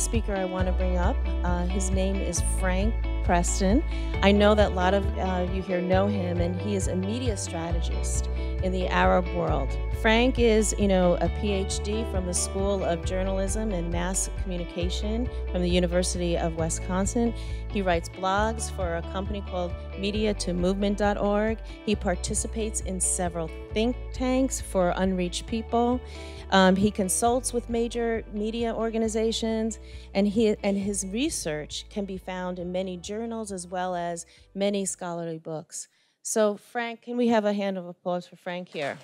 speaker I want to bring up. His name is Frank Preston. I know that a lot of you here know him, and he is a media strategist in the Arab world. Frank is, a PhD from the School of Journalism and Mass Communication from the University of Wisconsin. He writes blogs for a company called MediaToMovement.org. He participates in several think tanks for unreached people. He consults with major media organizations, and his research can be found in many journals as well as many scholarly books. So, Frank, can we have a hand of applause for Frank here?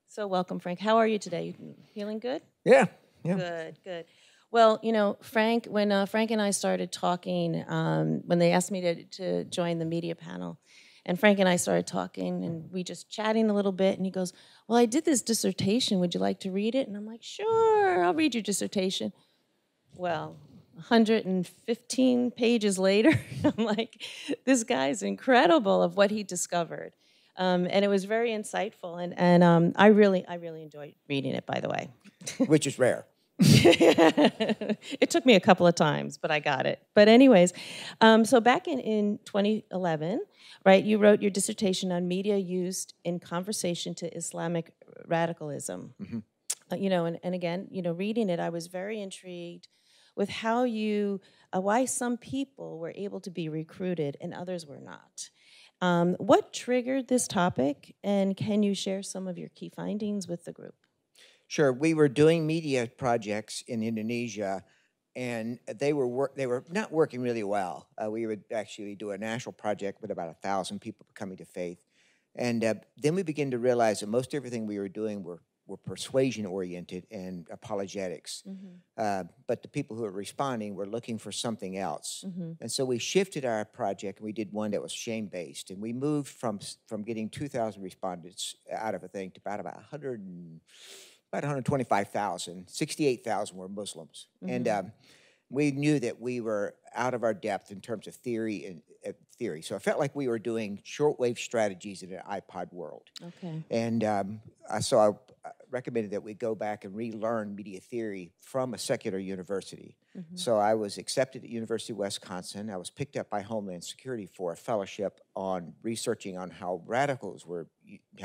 So welcome, Frank. How are you today? You feeling good? Yeah. Good. Well, Frank, when Frank and I started talking, when they asked me to join the media panel, and Frank and I started talking, and we just chatting a little bit, and he goes, well, I did this dissertation. Would you like to read it? And I'm like, sure, I'll read your dissertation. Well, 115 pages later, I'm like, this guy's incredible of what he discovered. And it was very insightful, and I really enjoyed reading it, by the way. Which is rare. It took me a couple of times, but I got it. But anyways, so back in 2011, right, you wrote your dissertation on media used in conversation to Islamic radicalism. Mm-hmm. And again, reading it, I was very intrigued with how why some people were able to be recruited and others were not. What triggered this topic, and can you share some of your key findings with the group? Sure. We were doing media projects in Indonesia, and they were not working really well. We would actually do a national project with about 1,000 people coming to faith, and then we began to realize that most everything we were doing were persuasion-oriented and apologetics. Mm-hmm. But the people who were responding were looking for something else. Mm-hmm. And so we shifted our project, and we did one that was shame-based. And we moved from getting 2,000 respondents out of a thing to about 125,000. 68,000 were Muslims. Mm-hmm. And we knew that we were out of our depth in terms of theory. So I felt like we were doing shortwave strategies in an iPod world. Okay. And so I recommended that we go back and relearn media theory from a secular university. Mm-hmm. So I was accepted at University of Wisconsin. I was picked up by Homeland Security for a fellowship on researching on how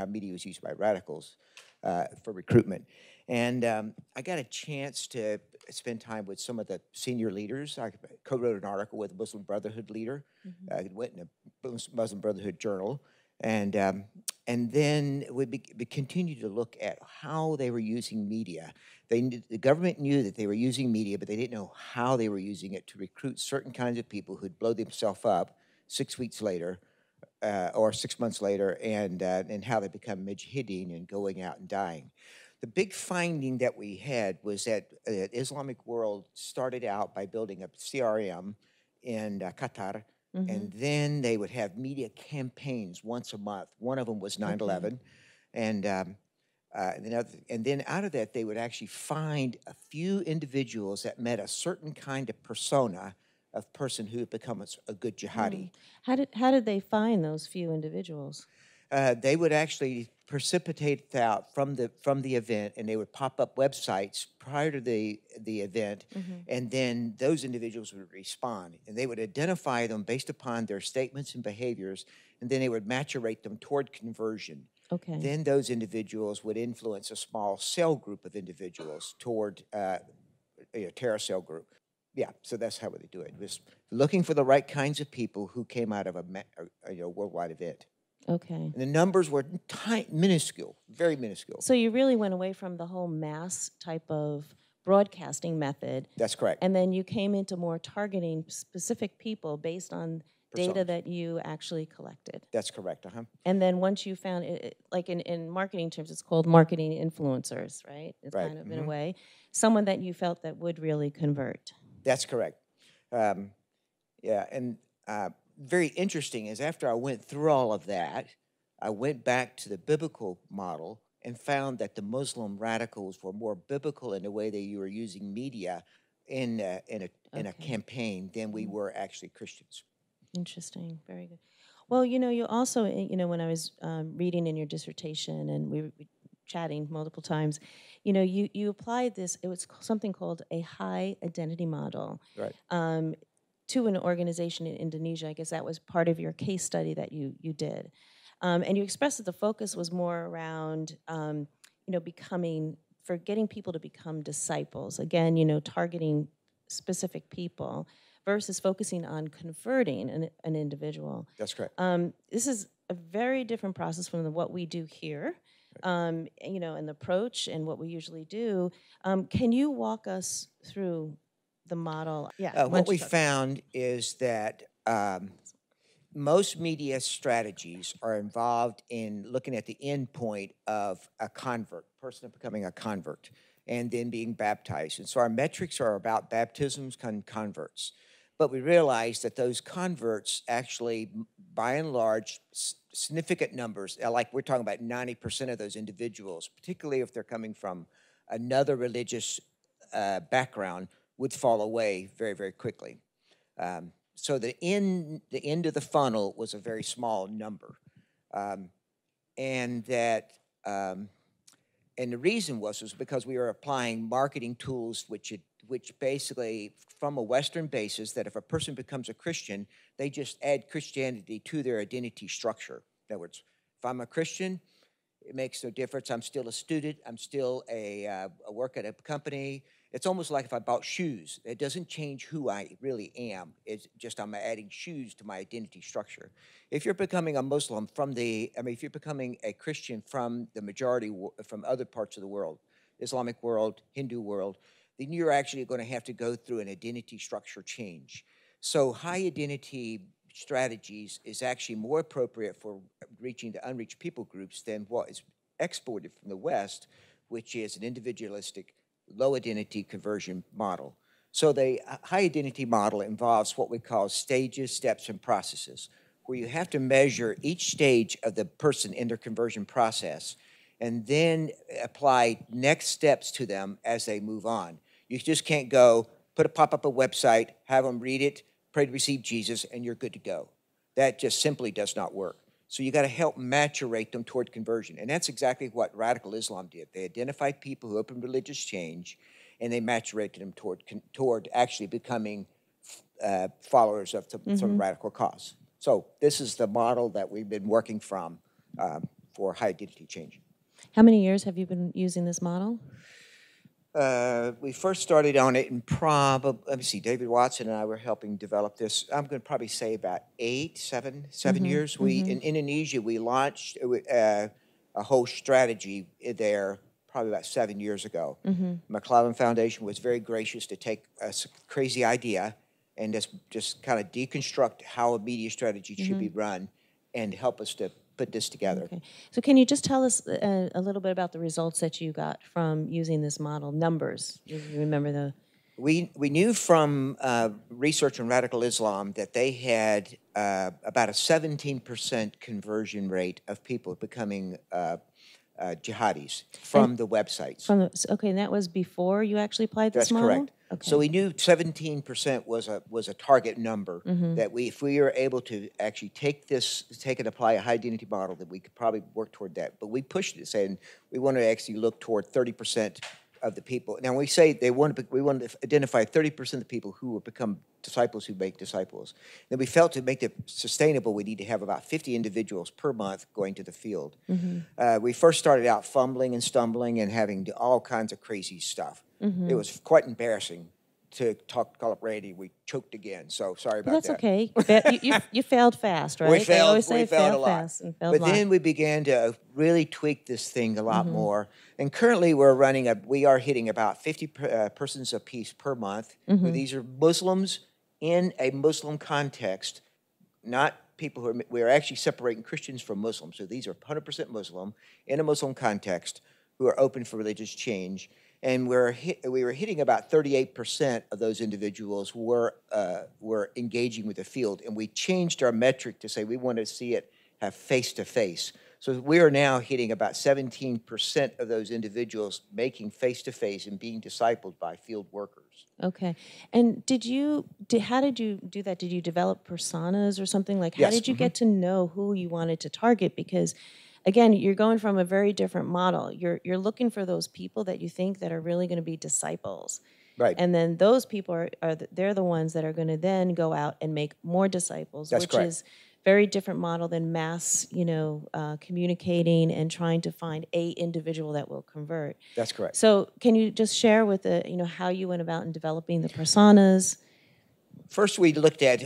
media was used by radicals for recruitment. And I got a chance to spend time with some of the senior leaders. I co-wrote an article with a Muslim Brotherhood leader. Mm-hmm. It went in a Muslim Brotherhood journal. And then we continued to look at how they were using media. The government knew that they were using media, but they didn't know how they were using it to recruit certain kinds of people who'd blow themselves up 6 weeks later or 6 months later, and how they become mujahideen and going out and dying. The big finding that we had was that the Islamic world started out by building a CRM in Qatar. Mm-hmm. And then they would have media campaigns once a month. One of them was 9/11, okay. And then out of that, they would actually find a few individuals that met a certain kind of persona of person who had become a good jihadi. How did they find those few individuals? They would actually precipitate out from the event, and they would pop up websites prior to the event, mm-hmm. and then those individuals would respond, and they would identify them based upon their statements and behaviors, and then they would maturate them toward conversion. Okay. Then those individuals would influence a small cell group of individuals toward a terror cell group. Yeah, so that's how they do it. It was looking for the right kinds of people who came out of a worldwide event. Okay. And the numbers were minuscule, very minuscule. So you really went away from the whole mass type of broadcasting method. That's correct. And then you came into more targeting specific people based on data that you actually collected. That's correct, uh-huh. And then once you found it, like in marketing terms, it's called marketing influencers, right? It's right. kind of, mm-hmm. in a way, someone that you felt that would really convert. That's correct. Very interesting is after I went through all of that, I went back to the biblical model and found that the Muslim radicals were more biblical in the way they were using media in a campaign than we were actually Christians. Interesting. Very good. Well, you also, when I was reading in your dissertation, and we chatting multiple times, you know, you applied this, it was something called a high identity model. Right. To an organization in Indonesia. I guess that was part of your case study that you did. And you expressed that the focus was more around, you know, for getting people to become disciples. Again, you know, targeting specific people versus focusing on converting an individual. That's correct. This is a very different process from what we do here, you know, and the approach and what we usually do. Can you walk us through the model? Yeah. What we found is that most media strategies are involved in looking at the end point of a convert, person becoming a convert, and then being baptized. And so our metrics are about baptisms and converts. But we realized that those converts actually, by and large, significant numbers, like we're talking about 90% of those individuals, particularly if they're coming from another religious background, would fall away very, very quickly. So the end of the funnel was a very small number, and the reason was because we were applying marketing tools which basically, from a Western basis, that if a person becomes a Christian, they just add Christianity to their identity structure. In other words, if I'm a Christian, it makes no difference. I'm still a student. I'm still I work at a company. It's almost like if I bought shoes. It doesn't change who I really am. It's just I'm adding shoes to my identity structure. If you're becoming a Muslim if you're becoming a Christian from the majority, from other parts of the world, Islamic world, Hindu world, then you're actually going to have to go through an identity structure change. So high identity strategies is actually more appropriate for reaching the unreached people groups than what is exported from the West, which is an individualistic, low identity conversion model. So the high identity model involves what we call stages, steps, and processes, where you have to measure each stage of the person in their conversion process and then apply next steps to them as they move on. You just can't go, pop up a website, have them read it, pray to receive Jesus, and you're good to go. That just simply does not work. So you got to help maturate them toward conversion. And that's exactly what radical Islam did. They identified people who opened religious change, and they maturated them toward actually becoming followers of some radical cause. So this is the model that we've been working from for high identity change. How many years have you been using this model? We first started on it in let me see, David Watson and I were helping develop this. I'm going to probably say about 7 years. In Indonesia, we launched a whole strategy there probably about 7 years ago. McClellan Foundation was very gracious to take a crazy idea and just kind of deconstruct how a media strategy should be run and help us to put this together. Okay. So can you just tell us a little bit about the results that you got from using this model, numbers? You remember the... We knew from research on radical Islam that they had about a 17% conversion rate of people becoming jihadis from the websites. Okay, and that was before you actually applied this model? That's correct. Okay. So we knew 17% was a target number that if we were able to actually take and apply a high identity model, that we could probably work toward that. But we pushed it, saying we want to actually look toward 30% of the people. Now we say we want to identify 30% of the people who will become disciples who make disciples. Then we felt to make it sustainable, we need to have about 50 individuals per month going to the field. We first started out fumbling and stumbling and having all kinds of crazy stuff. It was quite embarrassing to call up Randy. We choked again, so sorry about that. That's okay. You failed fast, right? We failed a lot. Fast and failed but then we began to really tweak this thing a lot more. And currently we are hitting about 50 persons apiece per month. These are Muslims in a Muslim context, not people we are actually separating Christians from Muslims. So these are 100% Muslim in a Muslim context who are open for religious change. And we were hitting about 38% of those individuals were engaging with the field. And we changed our metric to say we want to see it have face-to-face. So we are now hitting about 17% of those individuals making face-to-face and being discipled by field workers. Okay. And how did you do that? Did you develop personas or something? Like, how Yes. did you get to know who you wanted to target? Because again, you're going from a very different model. You're looking for those people that you think that are really going to be disciples. Right. And then those people they're the ones that are going to then go out and make more disciples, That's which correct. is very different model than mass, communicating and trying to find a individual that will convert. That's correct. So can you just share with how you went about in developing the personas? First, we looked at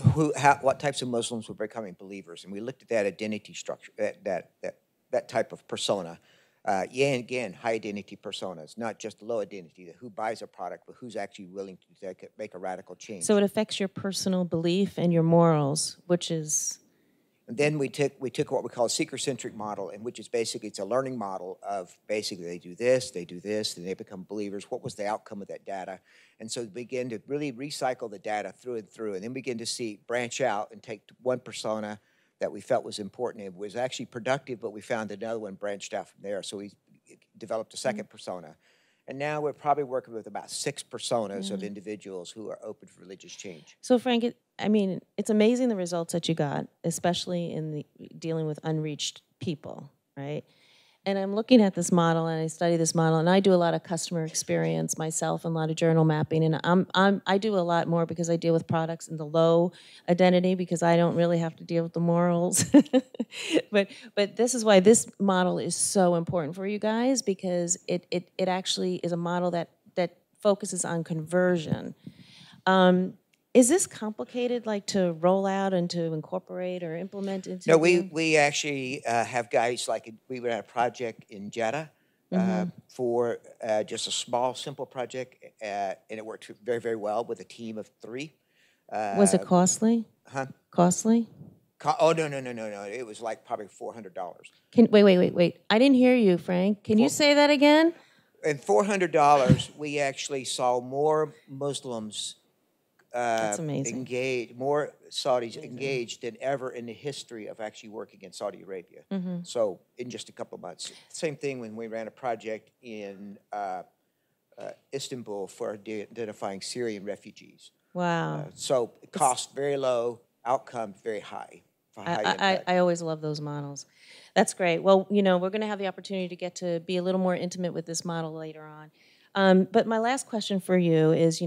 what types of Muslims were becoming believers, and we looked at that identity structure, that type of persona. Again, high identity personas, not just low identity, who buys a product, but who's actually willing to make a radical change. So it affects your personal belief and your morals, which is... And then we took what we call a seeker-centric model, and which is basically, it's a learning model of basically they do this, and they become believers. What was the outcome of that data? And so we begin to really recycle the data through and through, and then begin to branch out and take one persona that we felt was important. It was actually productive, but we found another one branched out from there. So we developed a second persona. And now we're probably working with about 6 personas of individuals who are open for religious change. So Frank, it's amazing the results that you got, especially in dealing with unreached people, right? And I'm looking at this model, and I study this model, and I do a lot of customer experience myself and a lot of journal mapping, and I do a lot more because I deal with products in the low identity because I don't really have to deal with the morals. but this is why this model is so important for you guys, because it actually is a model that focuses on conversion. Is this complicated, like to roll out and to incorporate or implement into? No, we actually have guys, like we were at a project in Jeddah for just a small, simple project, and it worked very, very well with a team of 3. Was it costly? Huh? Costly? Oh, no. It was like probably $400. Wait. I didn't hear you, Frank. Can you say that again? And $400, we actually saw more Muslims That's amazing. engaged, more Saudis engaged than ever in the history of actually working in Saudi Arabia. So in just a couple of months. Same thing when we ran a project in Istanbul for identifying Syrian refugees. Wow. So cost very low, outcome very high. I always love those models. That's great. Well, we're going to have the opportunity to get to be a little more intimate with this model later on. But my last question for you is,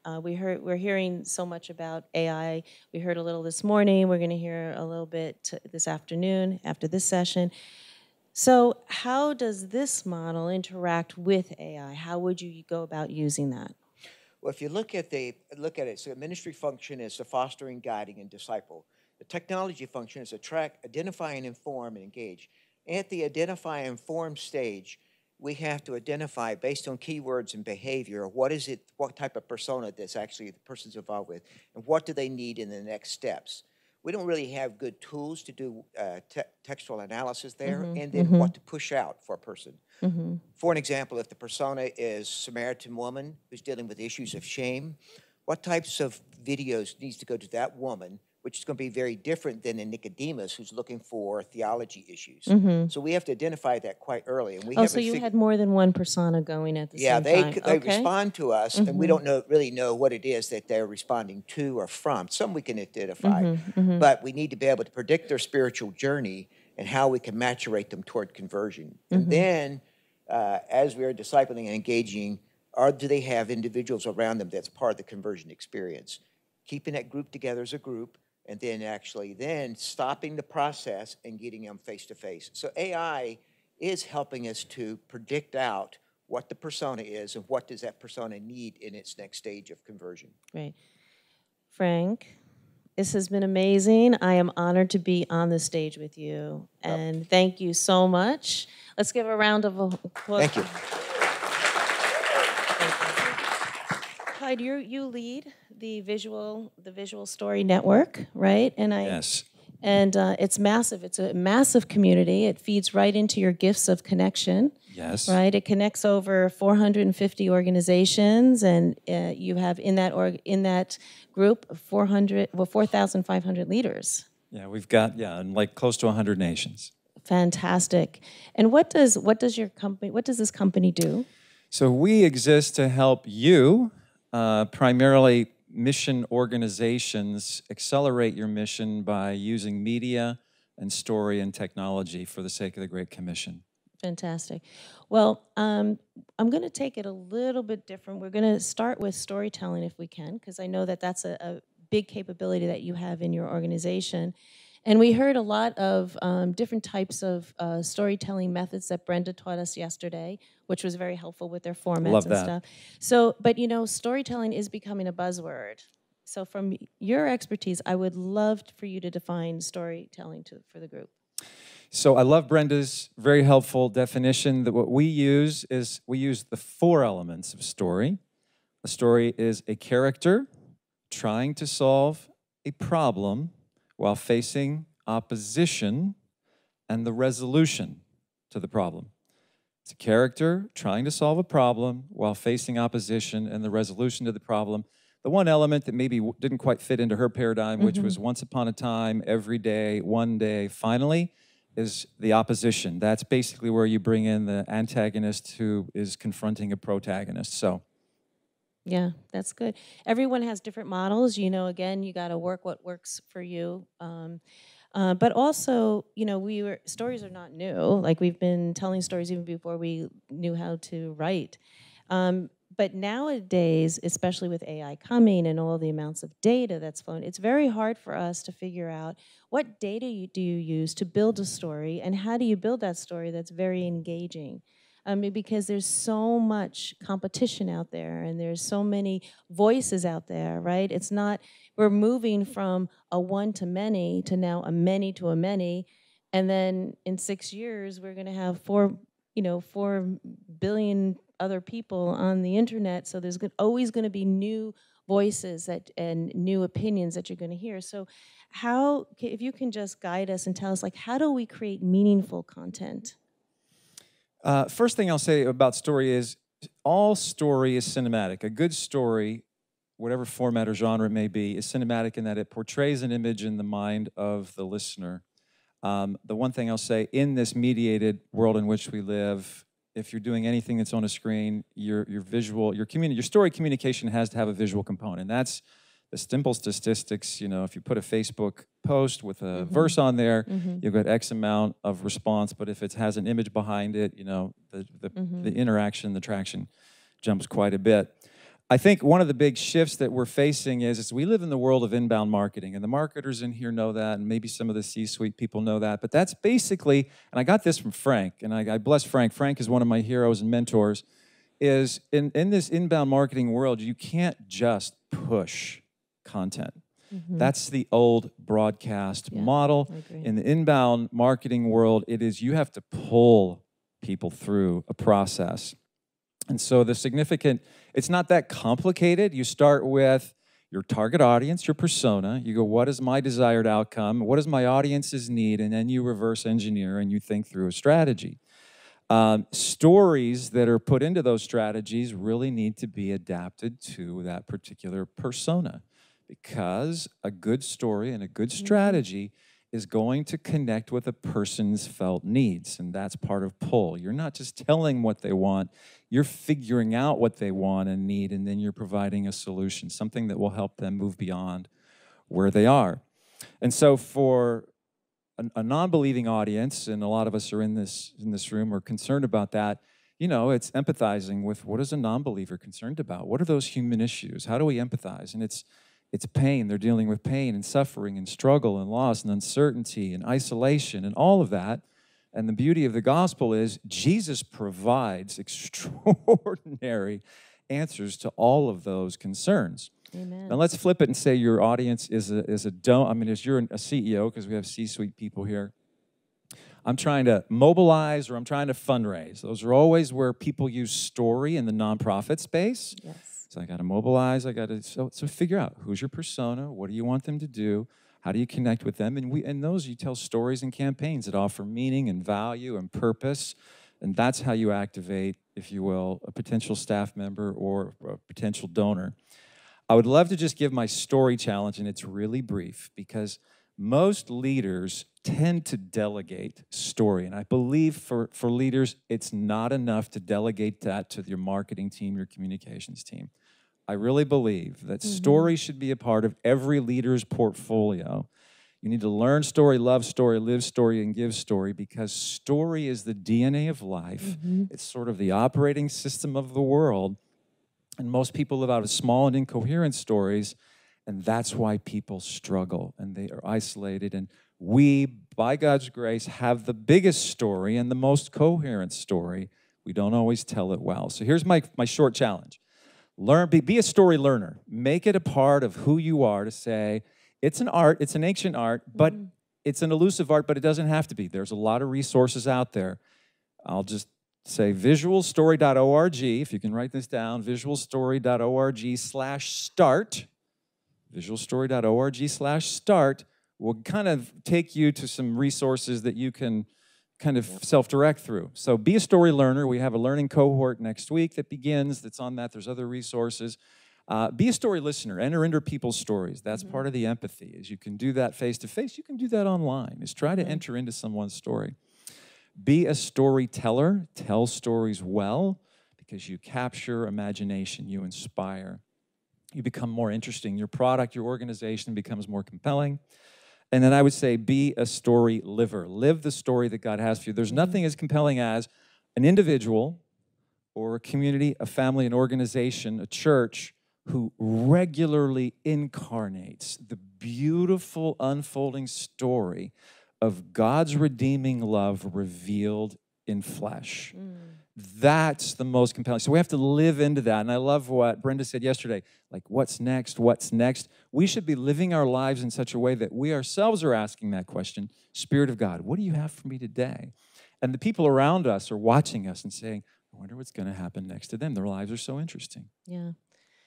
we're hearing so much about AI. We heard a little this morning. We're going to hear a little bit this afternoon after this session. So how does this model interact with AI? How would you go about using that? Well, if you look at it, so the ministry function is the fostering, guiding, and disciple. The technology function is attract, identify, and inform, and engage. At the identify and inform stage, we have to identify, based on keywords and behavior, what type of persona this actually the person's involved with, and what do they need in the next steps. We don't really have good tools to do textual analysis there, and then what to push out for a person. For an example, if the persona is Samaritan woman who's dealing with issues of shame, what types of videos needs to go to that woman, which is going to be very different than a Nicodemus who's looking for theology issues. So we have to identify that quite early. And so you had more than one persona going at the same time. Yeah, they respond to us, and we don't really know what it is that they're responding to or from. Some we can identify, but we need to be able to predict their spiritual journey and how we can maturate them toward conversion. And then, as we are discipling and engaging, do they have individuals around them that's part of the conversion experience? Keeping that group together as a group, and then stopping the process and getting them face-to-face. So AI is helping us to predict out what the persona is and what does that persona need in its next stage of conversion. Great. Frank, this has been amazing. I am honored to be on the stage with you, and thank you so much. Let's give a round of applause. Thank you. Clyde, you lead the visual story network, right? Yes. And it's massive. It's a massive community. It feeds right into your gifts of connection. Yes. Right. It connects over 450 organizations, and you have in that group 4,500 leaders. Yeah, we've got like close to 100 nations. Fantastic. And what does this company do? So we exist to help you, primarily mission organizations, accelerate your mission by using media, and story and technology for the sake of the Great Commission. Fantastic. Well, I'm going to take it a little bit different. We're going to start with storytelling if we can, because I know that that's a big capability that you have in your organization. And we heard a lot of different types of storytelling methods that Brenda taught us yesterday, which was very helpful with their formats Love and that. stuff. So, but you know, storytelling is becoming a buzzword. So from your expertise, I would love for you to define storytelling for the group. So I love Brenda's very helpful definition that what we use is we use the 4 elements of story. A story is a character trying to solve a problem while facing opposition and the resolution to the problem. It's a character trying to solve a problem while facing opposition and the resolution to the problem. The one element that maybe didn't quite fit into her paradigm, which was once upon a time, every day, one day, finally, is the opposition. That's basically where you bring in the antagonist who is confronting a protagonist. So, yeah, that's good. Everyone has different models. You know, again, you got to work what works for you. But also, you know, stories are not new. Like we've been telling stories even before we knew how to write. But nowadays, especially with AI coming and all the amounts of data that's flowing, it's very hard for us to figure out what data do you use to build a story, and how do you build that story that's very engaging. Because there's so much competition out there, and there's so many voices out there, right? It's not, we're moving from a one to many to now a many to a many, and then in 6 years we're going to have 4 billion other people on the internet. So there's always going to be new voices and new opinions that you're going to hear. So how, if you can just guide us and tell us, like, how do we create meaningful content? First thing I'll say about story is all story is cinematic. A good story, whatever format or genre it may be, is cinematic in that it portrays an image in the mind of the listener. The one thing I'll say, in this mediated world in which we live, if you're doing anything that's on a screen, your story communication has to have a visual component. That's the simple statistics. You know, if you put a Facebook post with a verse on there, you'll get X amount of response. But if it has an image behind it, you know, the interaction, the traction jumps quite a bit. I think one of the big shifts that we're facing is we live in the world of inbound marketing, and the marketers in here know that, and maybe some of the C-suite people know that, but that's basically, and I got this from Frank, and I bless Frank. Frank is one of my heroes and mentors, is in this inbound marketing world, you can't just push content. That's the old broadcast model. In the inbound marketing world, it is you have to pull people through a process. And so it's not that complicated. You start with your target audience, your persona. You go, what is my desired outcome? What does my audience's need? And then you reverse engineer and you think through a strategy. Stories that are put into those strategies really need to be adapted to that particular persona, because a good story and a good strategy is going to connect with a person's felt needs, and that's part of pull. You're not just telling what they want, you're figuring out what they want and need, and then you're providing a solution, something that will help them move beyond where they are. And so for a non-believing audience, and a lot of us are in this room are concerned about that, you know, it's empathizing with what is a non-believer concerned about? What are those human issues? How do we empathize? And it's pain. They're dealing with pain and suffering and struggle and loss and uncertainty and isolation and all of that. And the beauty of the gospel is Jesus provides extraordinary answers to all of those concerns. Amen. Now let's flip it and say your audience is a don't. I mean, as you're a CEO, because we have C-suite people here, I'm trying to mobilize or I'm trying to fundraise. Those are always where people use story in the nonprofit space. Yes. So I got to mobilize. I got to so figure out who's your persona. What do you want them to do? How do you connect with them? And in those you tell stories and campaigns that offer meaning and value and purpose, and that's how you activate, if you will, a potential staff member or a potential donor. I would love to just give my story challenge, and it's really brief because most leaders tend to delegate story. And I believe for leaders, it's not enough to delegate that to your marketing team, your communications team. I really believe that story should be a part of every leader's portfolio. You need to learn story, love story, live story, and give story, because story is the DNA of life. It's sort of the operating system of the world. And most people live out of small and incoherent stories, and that's why people struggle and they are isolated. And we, by God's grace, have the biggest story and the most coherent story. We don't always tell it well. So here's my short challenge. Be a story learner. Make it a part of who you are to say, it's an art, it's an ancient art, but it's an elusive art, but it doesn't have to be. There's a lot of resources out there. I'll just say visualstory.org, if you can write this down, visualstory.org/start. Visualstory.org/start will kind of take you to some resources that you can kind of self-direct through. So be a story learner. We have a learning cohort next week that begins, that's on that. There's other resources. Be a story listener. Enter into people's stories. That's part of the empathy, is you can do that face-to-face. You can do that online, is try to enter into someone's story. Be a storyteller. Tell stories well, because you capture imagination. You inspire. You become more interesting. Your product, your organization becomes more compelling. And then I would say, be a story liver. Live the story that God has for you. There's nothing as compelling as an individual or a community, a family, an organization, a church who regularly incarnates the beautiful unfolding story of God's redeeming love revealed in flesh. That's the most compelling. So we have to live into that. And I love what Brenda said yesterday, like, what's next? What's next? We should be living our lives in such a way that we ourselves are asking that question, Spirit of God, what do you have for me today? And the people around us are watching us and saying, I wonder what's going to happen next to them. Their lives are so interesting. Yeah.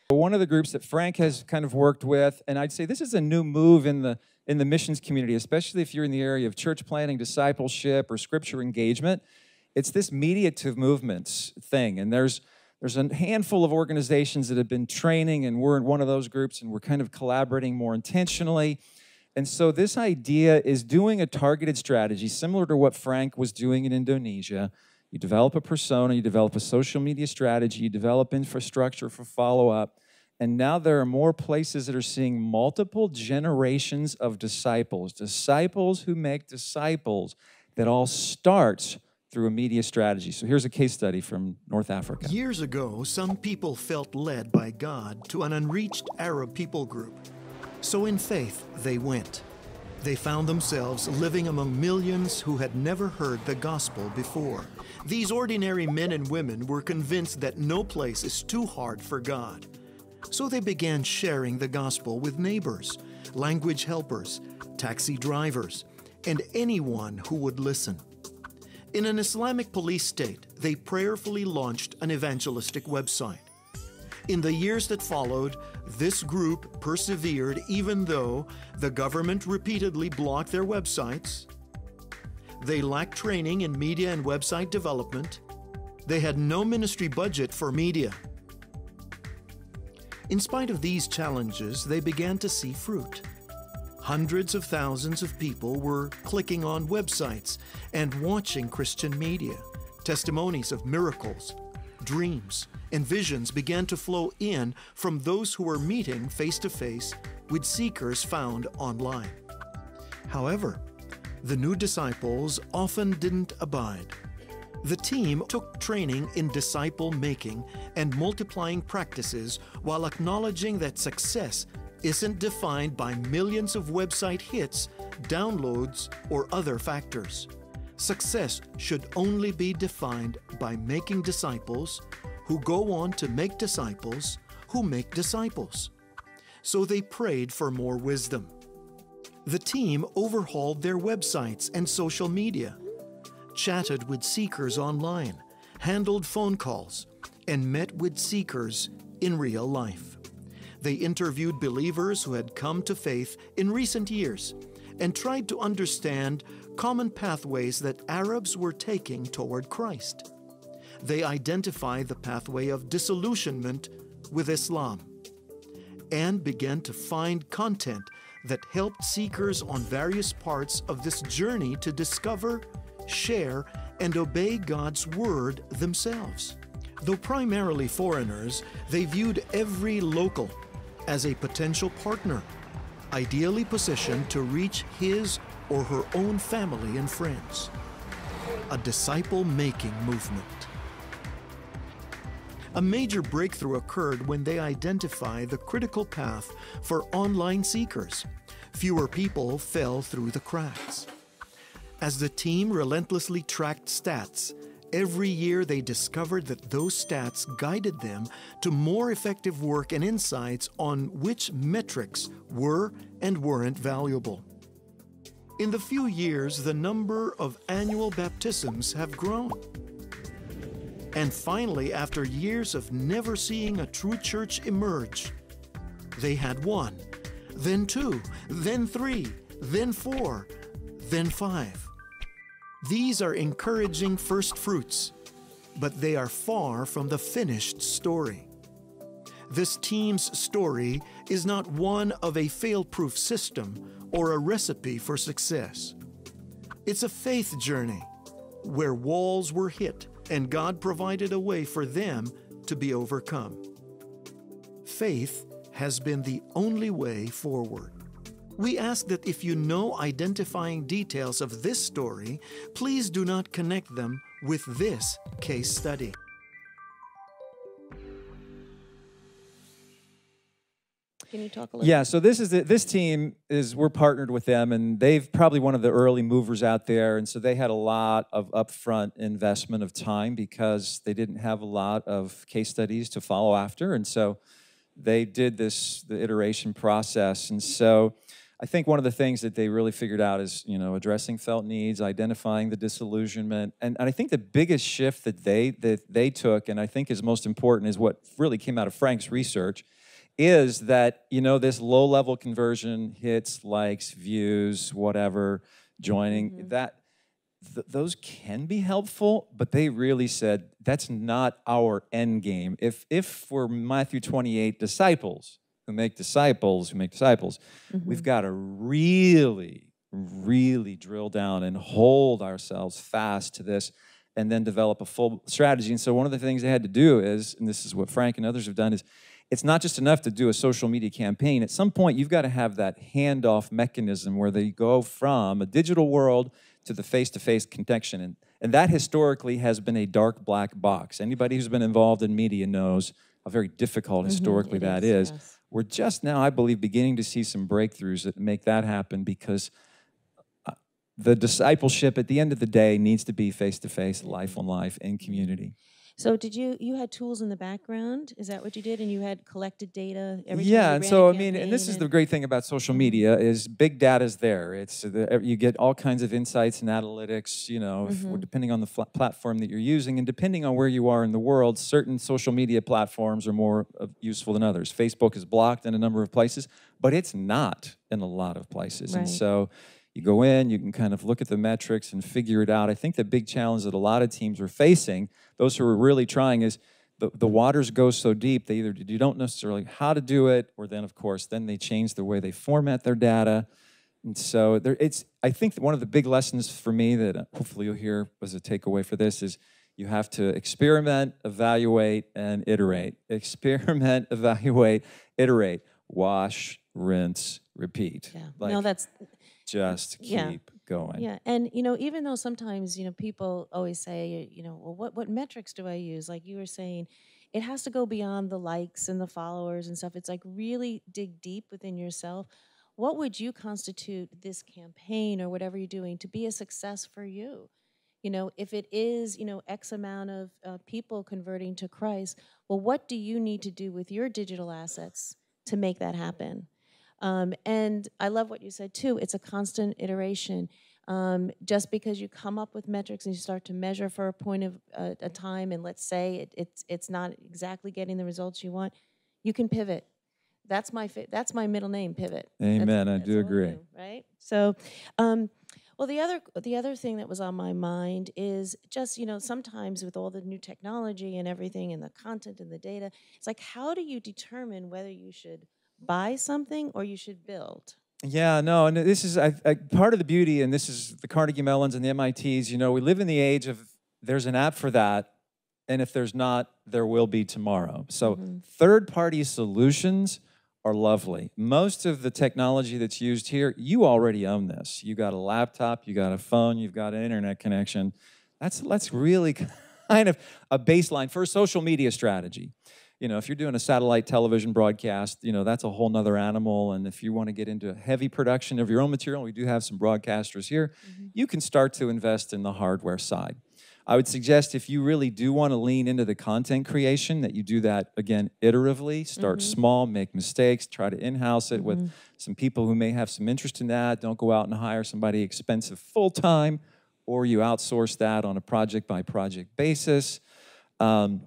One of the groups that Frank has kind of worked with, and I'd say this is a new move in the missions community, especially if you're in the area of church planting, discipleship, or scripture engagement. It's this mediative movements thing, and there's a handful of organizations that have been training, and we're in one of those groups, and we're kind of collaborating more intentionally. And so this idea is doing a targeted strategy similar to what Frank was doing in Indonesia. You develop a persona, you develop a social media strategy, you develop infrastructure for follow-up, and now there are more places that are seeing multiple generations of disciples who make disciples, that all starts through a media strategy. So here's a case study from North Africa. Years ago, some people felt led by God to an unreached Arab people group. So in faith, they went. They found themselves living among millions who had never heard the gospel before. These ordinary men and women were convinced that no place is too hard for God. So they began sharing the gospel with neighbors, language helpers, taxi drivers, and anyone who would listen. In an Islamic police state, they prayerfully launched an evangelistic website. In the years that followed, this group persevered even though the government repeatedly blocked their websites. They lacked training in media and website development. They had no ministry budget for media. In spite of these challenges, they began to see fruit. Hundreds of thousands of people were clicking on websites and watching Christian media. Testimonies of miracles, dreams, and visions began to flow in from those who were meeting face-to-face with seekers found online. However, the new disciples often didn't abide. The team took training in disciple-making and multiplying practices while acknowledging that success isn't defined by millions of website hits, downloads, or other factors. Success should only be defined by making disciples who go on to make disciples who make disciples. So they prayed for more wisdom. The team overhauled their websites and social media, chatted with seekers online, handled phone calls, and met with seekers in real life. They interviewed believers who had come to faith in recent years and tried to understand common pathways that Arabs were taking toward Christ. They identified the pathway of disillusionment with Islam and began to find content that helped seekers on various parts of this journey to discover, share, and obey God's Word themselves. Though primarily foreigners, they viewed every local as a potential partner. ideally positioned to reach his or her own family and friends. A disciple-making movement. A major breakthrough occurred when they identified the critical path for online seekers. Fewer people fell through the cracks. As the team relentlessly tracked stats, every year they discovered that those stats guided them to more effective work and insights on which metrics were and weren't valuable. In the few years, the number of annual baptisms have grown. And finally, after years of never seeing a true church emerge, they had 1, then 2, then 3, then 4, then 5. These are encouraging first fruits, but they are far from the finished story. This team's story is not one of a fail-proof system or a recipe for success. It's a faith journey where walls were hit and God provided a way for them to be overcome. Faith has been the only way forward. We ask that if you know identifying details of this story, please do not connect them with this case study. Can you talk a little? Yeah, so this team we're partnered with them, and they've probably one of the early movers out there, and so they had a lot of upfront investment of time because they didn't have a lot of case studies to follow after, and so they did the iteration process. And so I think one of the things that they really figured out is, addressing felt needs, identifying the disillusionment, and I think the biggest shift that they took, and I think is most important, is what really came out of Frank's research, is that, this low-level conversion, hits, likes, views, whatever, joining, those can be helpful, but they really said that's not our end game. If we're Matthew 28 disciples who make disciples, we've got to really, really drill down and hold ourselves fast to this and then develop a full strategy. And so one of the things they had to do is, and this is what Frank and others have done, is it's not just enough to do a social media campaign. At some point, you've got to have that handoff mechanism where they go from a digital world to the face-to-face connection. And that historically has been a dark black box. Anybody who's been involved in media knows how very difficult historically that is. Yes. We're just now, I believe, beginning to see some breakthroughs that make that happen, because the discipleship at the end of the day needs to be face-to-face, life on life, in community. So did you had tools in the background? Is that what you did? And you had collected data every time Yeah, you and ran so a I mean, and this is campaign the great thing about social media is big data's there. You get all kinds of insights and analytics, depending on the platform that you're using, and depending on where you are in the world, certain social media platforms are more useful than others. Facebook is blocked in a number of places, but it's not in a lot of places. Right. And so you go in, you can kind of look at the metrics and figure it out. I think the big challenge that a lot of teams are facing, those who are really trying, is the waters go so deep, you don't necessarily how to do it, or then, of course, then they change the way they format their data. And so I think that one of the big lessons for me that hopefully you'll hear as a takeaway for this is you have to experiment, evaluate, and iterate. Experiment, evaluate, iterate. Wash, rinse, repeat. Yeah. Like, no, that's... Just keep going. Yeah, and even though sometimes people always say, well, what metrics do I use? Like you were saying, it has to go beyond the likes and the followers and stuff. It's like really dig deep within yourself. What would you constitute this campaign or whatever you're doing to be a success for you? If it is X amount of people converting to Christ, well, what do you need to do with your digital assets to make that happen? And I love what you said, too. It's a constant iteration. Just because you come up with metrics and you start to measure for a point of a time, and let's say it's not exactly getting the results you want, you can pivot. That's my middle name, Pivot. Amen. I do agree. Right? So, well, the other thing that was on my mind is just, sometimes with all the new technology and everything and the content and the data, it's like, how do you determine whether you should buy something or you should build? Yeah, no, and this is part of the beauty, and this is the Carnegie Mellons and the MITs. We live in the age of there's an app for that, and if there's not, there will be tomorrow. So third-party solutions are lovely. Most of the technology that's used here, you already own this. You got a laptop, you got a phone, you've got an internet connection. That's really kind of a baseline for a social media strategy. You know, if you're doing a satellite television broadcast, you know, that's a whole nother animal. And if you want to get into heavy production of your own material, we do have some broadcasters here, you can start to invest in the hardware side. I would suggest if you really do want to lean into the content creation, that you do that, again, iteratively. Start small, make mistakes, try to in-house it with some people who may have some interest in that. Don't go out and hire somebody expensive full-time, or you outsource that on a project-by-project basis. But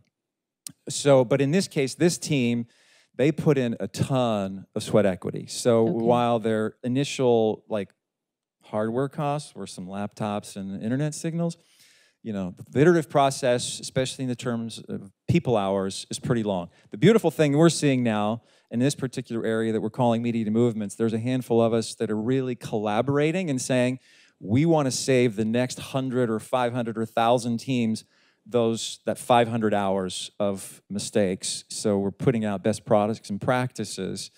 in this case, this team, they put in a ton of sweat equity. So while their initial hardware costs were some laptops and internet signals, you know, the iterative process, especially in the terms of people hours, is pretty long. The beautiful thing we're seeing now in this particular area that we're calling Media to Movements, there's a handful of us that are really collaborating and saying, we want to save the next 100 or 500 or 1,000 teams that 500 hours of mistakes. So we're putting out best products and practices.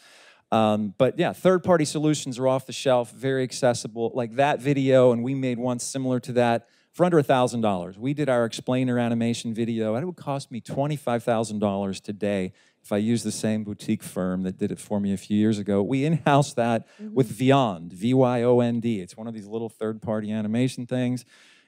But yeah, third-party solutions are off the shelf, very accessible. Like that video, and we made one similar to that for under $1,000. We did our explainer animation video, and it would cost me $25,000 today if I used the same boutique firm that did it for me a few years ago. We in-housed that with Vyond, V-Y-O-N-D. It's one of these little third-party animation things,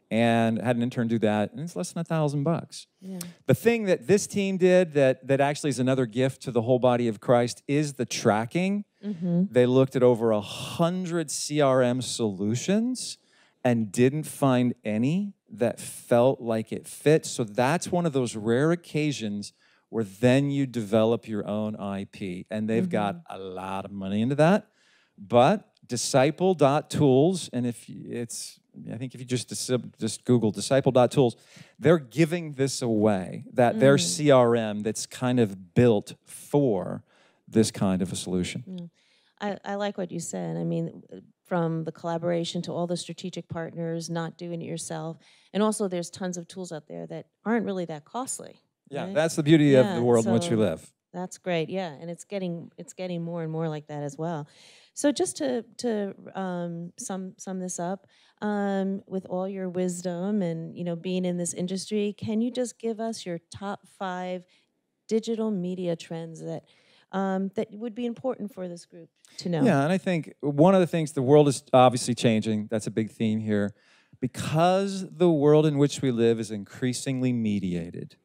and had an intern do that, and it's less than $1,000. Yeah. The thing that this team did that actually is another gift to the whole body of Christ is the tracking. They looked at over 100 CRM solutions and didn't find any that felt like it fit. So that's one of those rare occasions where then you develop your own IP. And they've got a lot of money into that. But disciple.tools, and I think if you just Google disciple.tools, they're giving this away, that their CRM that's kind of built for this kind of a solution. I like what you said. I mean, from the collaboration to all the strategic partners, not doing it yourself. And also there's tons of tools out there that aren't really that costly. Yeah, right? that's the beauty of the world in which we live. That's great, yeah, and it's getting more and more like that as well. So just to sum this up, with all your wisdom and being in this industry, can you just give us your top 5 digital media trends that would be important for this group to know? Yeah, and I think one of the things, the world is obviously changing. That's a big theme here. Because the world in which we live is increasingly mediated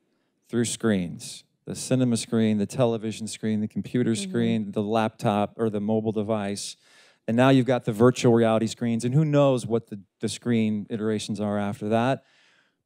through screens, the cinema screen, the television screen, the computer screen, the laptop or the mobile device, and now you've got the virtual reality screens, and who knows what the screen iterations are after that.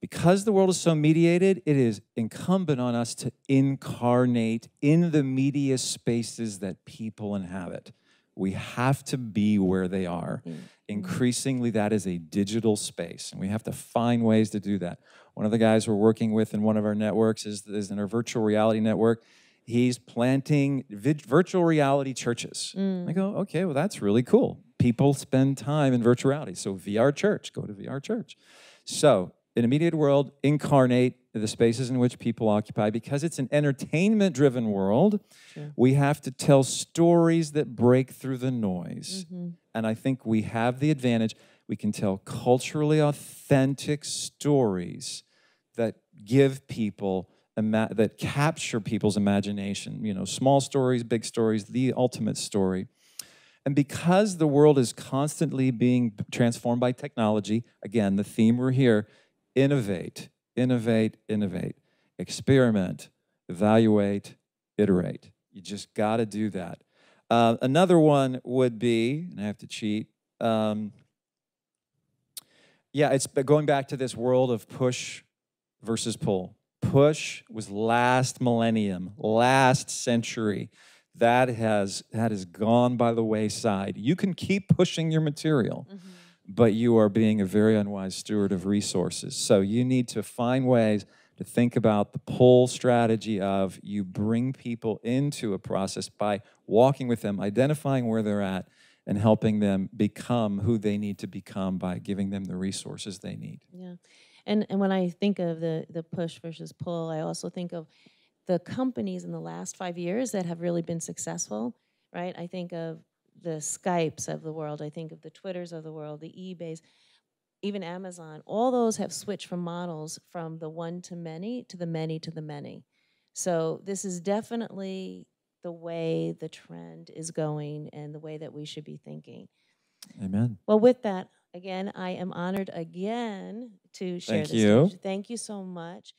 Because the world is so mediated, it is incumbent on us to incarnate in the media spaces that people inhabit. We have to be where they are. Increasingly, that is a digital space, and we have to find ways to do that. One of the guys we're working with in one of our networks is in our virtual reality network. He's planting virtual reality churches. I go, okay, well, that's really cool. People spend time in virtual reality. So VR Church, go to VR Church. So in a mediated world, incarnate the spaces in which people occupy. Because it's an entertainment-driven world, we have to tell stories that break through the noise. And I think we have the advantage. We can tell culturally authentic stories that give people, that capture people's imagination. Small stories, big stories, the ultimate story. And because the world is constantly being transformed by technology, again, the theme we're here, innovate, innovate, innovate. Experiment, evaluate, iterate. You just got to do that. Another one would be, and I have to cheat, it's going back to this world of push versus pull. Push was last millennium, last century. That has gone by the wayside. You can keep pushing your material, but you are being a very unwise steward of resources. So you need to find ways to think about the pull strategy of you bring people into a process by walking with them, identifying where they're at, and helping them become who they need to become by giving them the resources they need. Yeah, and when I think of the push versus pull, I also think of the companies in the last 5 years that have really been successful. right? I think of the Skypes of the world. I think of the Twitters of the world, the eBays, even Amazon. All those have switched from models from the one to many to the many to the many. So this is definitely the way the trend is going and the way that we should be thinking. Amen. Well, with that, again, I am honored again to share Thank this you. stage. Thank you so much.